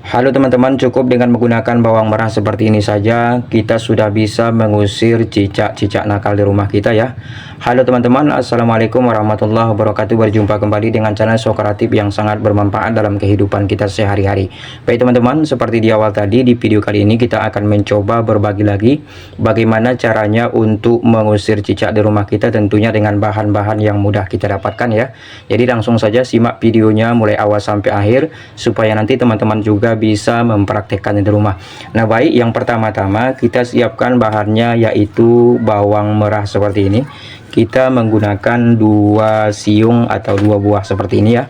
Halo teman-teman, cukup dengan menggunakan bawang merah seperti ini saja kita sudah bisa mengusir cicak-cicak nakal di rumah kita ya. Halo teman-teman, assalamualaikum warahmatullahi wabarakatuh. Berjumpa kembali dengan channel Sokreatif yang sangat bermanfaat dalam kehidupan kita sehari-hari. Baik teman-teman, seperti di awal tadi, di video kali ini kita akan mencoba berbagi lagi bagaimana caranya untuk mengusir cicak di rumah kita, tentunya dengan bahan-bahan yang mudah kita dapatkan ya. Jadi langsung saja simak videonya mulai awal sampai akhir supaya nanti teman-teman juga bisa mempraktekkan di rumah. Nah baik, yang pertama-tama kita siapkan bahannya yaitu bawang merah seperti ini. Kita menggunakan 2 siung atau 2 buah seperti ini ya.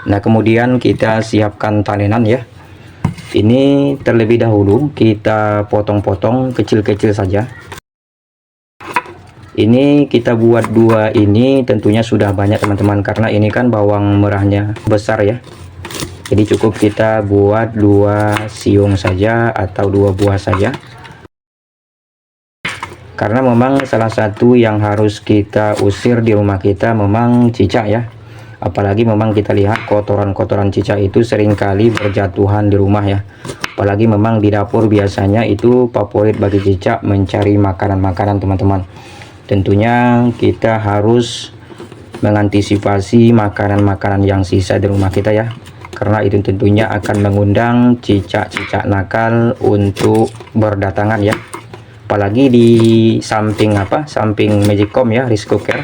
Nah kemudian kita siapkan talenan ya. Ini terlebih dahulu kita potong-potong kecil-kecil saja. Ini kita buat 2 ini tentunya sudah banyak teman-teman, karena ini kan bawang merahnya besar ya. Jadi cukup kita buat 2 siung saja atau 2 buah saja, karena memang salah satu yang harus kita usir di rumah kita memang cicak ya. Apalagi memang kita lihat kotoran-kotoran cicak itu seringkali berjatuhan di rumah ya. Apalagi memang di dapur biasanya itu favorit bagi cicak mencari makanan-makanan teman-teman. Tentunya kita harus mengantisipasi makanan-makanan yang sisa di rumah kita ya, karena itu tentunya akan mengundang cicak-cicak nakal untuk berdatangan ya. Apalagi di samping samping magicom ya, rice cooker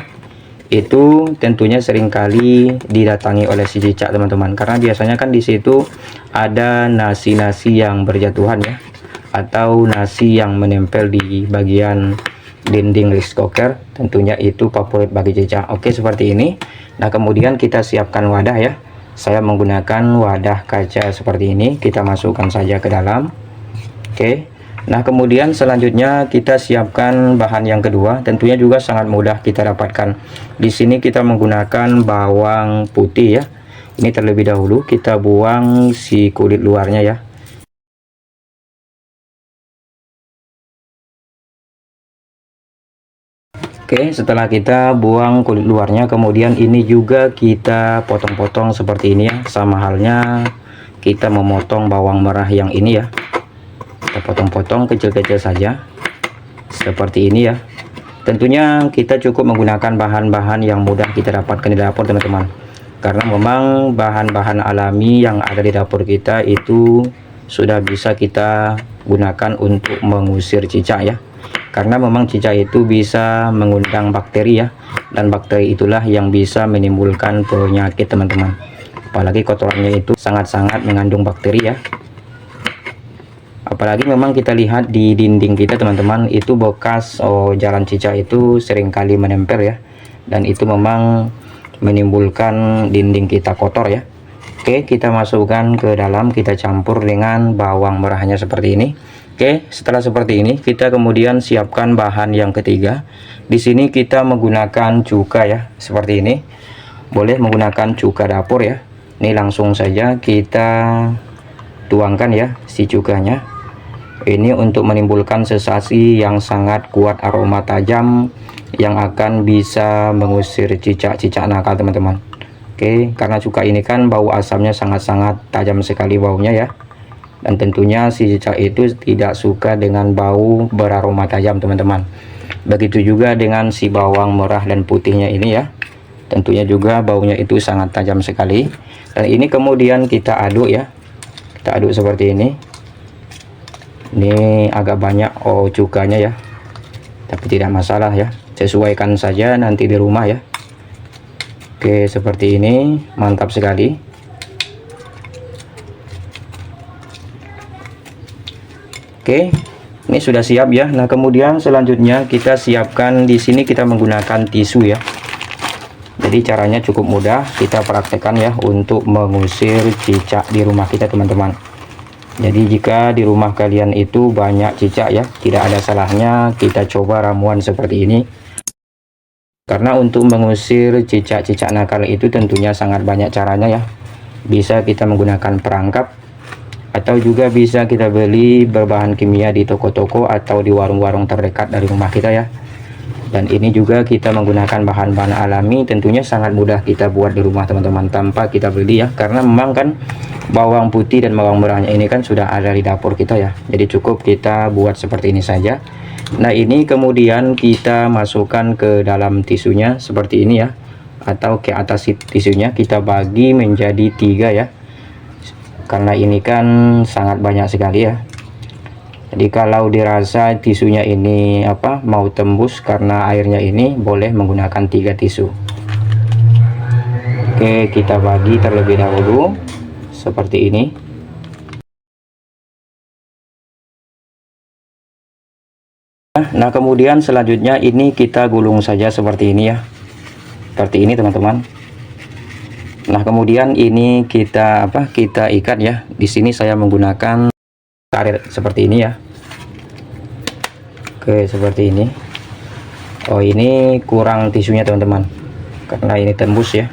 itu tentunya seringkali didatangi oleh si cicak teman-teman, karena biasanya kan di situ ada nasi-nasi yang berjatuhan ya, atau nasi yang menempel di bagian dinding rice cooker. Tentunya itu favorit bagi cicak. Oke, seperti ini. Nah kemudian kita siapkan wadah ya. Saya menggunakan wadah kaca seperti ini, kita masukkan saja ke dalam. Oke. Nah kemudian selanjutnya kita siapkan bahan yang kedua, tentunya juga sangat mudah kita dapatkan. Di sini kita menggunakan bawang putih ya. Ini terlebih dahulu kita buang si kulit luarnya ya. Oke, setelah kita buang kulit luarnya, kemudian ini juga kita potong-potong seperti ini ya. Sama halnya kita memotong bawang merah yang ini ya. Kita potong-potong kecil-kecil saja seperti ini ya. Tentunya kita cukup menggunakan bahan-bahan yang mudah kita dapatkan di dapur teman-teman, karena memang bahan-bahan alami yang ada di dapur kita itu sudah bisa kita gunakan untuk mengusir cicak ya. Karena memang cicak itu bisa mengundang bakteri ya, dan bakteri itulah yang bisa menimbulkan penyakit teman-teman. Apalagi kotorannya itu sangat-sangat mengandung bakteri ya. Apalagi memang kita lihat di dinding kita teman-teman, itu bekas jalan cicak itu seringkali menempel ya, dan itu memang menimbulkan dinding kita kotor ya. Oke, kita masukkan ke dalam, kita campur dengan bawang merahnya seperti ini. Oke, setelah seperti ini kita kemudian siapkan bahan yang ketiga. Di sini kita menggunakan cuka ya, seperti ini. Boleh menggunakan cuka dapur ya. Ini langsung saja kita tuangkan ya si cukanya. Ini untuk menimbulkan sensasi yang sangat kuat, aroma tajam yang akan bisa mengusir cicak-cicak nakal teman-teman. Oke, karena cuka ini kan bau asamnya sangat-sangat tajam sekali baunya ya. Dan tentunya si cicak itu tidak suka dengan bau beraroma tajam teman-teman. Begitu juga dengan si bawang merah dan putihnya ini ya. Tentunya juga baunya itu sangat tajam sekali. Dan ini kemudian kita aduk ya. Kita aduk seperti ini. Ini agak banyak cukanya ya. Tapi tidak masalah ya. Sesuaikan saja nanti di rumah ya. Oke, seperti ini. Mantap sekali. Oke, ini sudah siap ya. Nah kemudian selanjutnya kita siapkan, di sini kita menggunakan tisu ya. Jadi caranya cukup mudah, kita praktekkan ya untuk mengusir cicak di rumah kita teman-teman. Jadi jika di rumah kalian itu banyak cicak ya, tidak ada salahnya kita coba ramuan seperti ini. Karena untuk mengusir cicak-cicak nakal itu tentunya sangat banyak caranya ya. Bisa kita menggunakan perangkap, atau juga bisa kita beli berbahan kimia di toko-toko atau di warung-warung terdekat dari rumah kita ya. Dan ini juga kita menggunakan bahan-bahan alami, tentunya sangat mudah kita buat di rumah teman-teman, tanpa kita beli ya, karena memang kan bawang putih dan bawang merahnya ini kan sudah ada di dapur kita ya, jadi cukup kita buat seperti ini saja. Nah, ini kemudian kita masukkan ke dalam tisunya seperti ini ya, atau ke atas tisunya kita bagi menjadi 3 ya, karena ini kan sangat banyak sekali ya. Jadi kalau dirasa tisunya ini mau tembus karena airnya ini, boleh menggunakan 3 tisu. Oke, kita bagi terlebih dahulu seperti ini. Nah, kemudian selanjutnya ini kita gulung saja seperti ini ya, seperti ini teman-teman. Nah, kemudian ini kita kita ikat ya. Di sini saya menggunakan karet seperti ini ya. Oke, seperti ini. Oh, ini kurang tisunya teman-teman, karena ini tembus ya.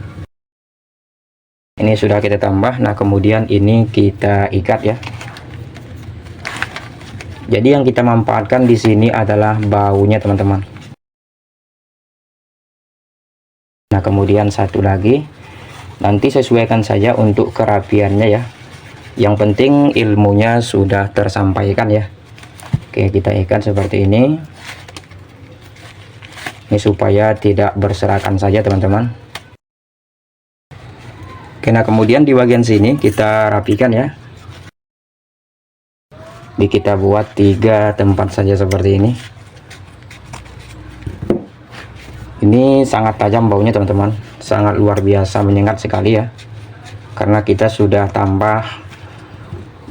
Ini sudah kita tambah. Nah, kemudian ini kita ikat ya. Jadi yang kita manfaatkan di sini adalah baunya teman-teman. Nah, kemudian satu lagi, nanti sesuaikan saja untuk kerapiannya ya. Yang penting ilmunya sudah tersampaikan ya. Oke, kita ikat seperti ini. Ini supaya tidak berserakan saja teman-teman. Oke, nah kemudian di bagian sini kita rapikan ya. Jadi kita buat 3 tempat saja seperti ini. Ini sangat tajam baunya teman-teman, sangat luar biasa, menyengat sekali ya, karena kita sudah tambah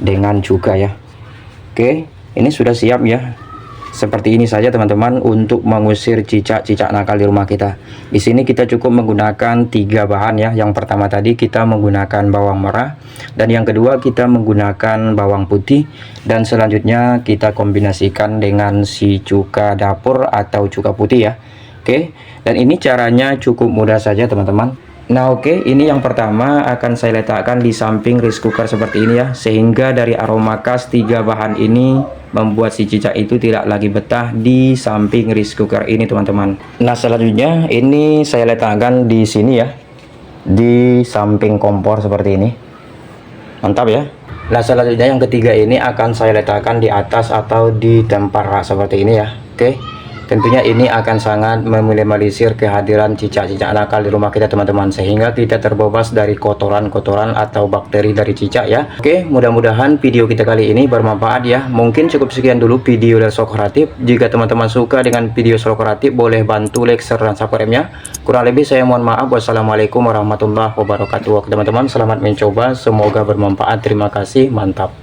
dengan cuka ya. Oke, ini sudah siap ya. Seperti ini saja teman-teman untuk mengusir cicak-cicak nakal di rumah kita. Di sini kita cukup menggunakan 3 bahan ya. Yang pertama tadi kita menggunakan bawang merah, dan yang kedua kita menggunakan bawang putih, dan selanjutnya kita kombinasikan dengan si cuka dapur atau cuka putih ya. Oke, dan ini caranya cukup mudah saja teman-teman. Nah, oke, ini yang pertama akan saya letakkan di samping rice cooker seperti ini ya, sehingga dari aroma khas 3 bahan ini membuat si cicak itu tidak lagi betah di samping rice cooker ini teman-teman. Nah, selanjutnya ini saya letakkan di sini ya, di samping kompor seperti ini. Mantap ya. Nah, selanjutnya yang ketiga ini akan saya letakkan di atas atau di tempat rak seperti ini ya. Oke, tentunya ini akan sangat meminimalisir kehadiran cicak-cicak nakal di rumah kita teman-teman, sehingga tidak terbebas dari kotoran-kotoran atau bakteri dari cicak ya. Oke, mudah-mudahan video kita kali ini bermanfaat ya. Mungkin cukup sekian dulu video dari Sokreatif. Jika teman-teman suka dengan video Sokreatif, boleh bantu like, share, dan subscribe-nya. Kurang lebih saya mohon maaf. Wassalamualaikum warahmatullahi wabarakatuh. Oke teman-teman, selamat mencoba, semoga bermanfaat. Terima kasih, mantap.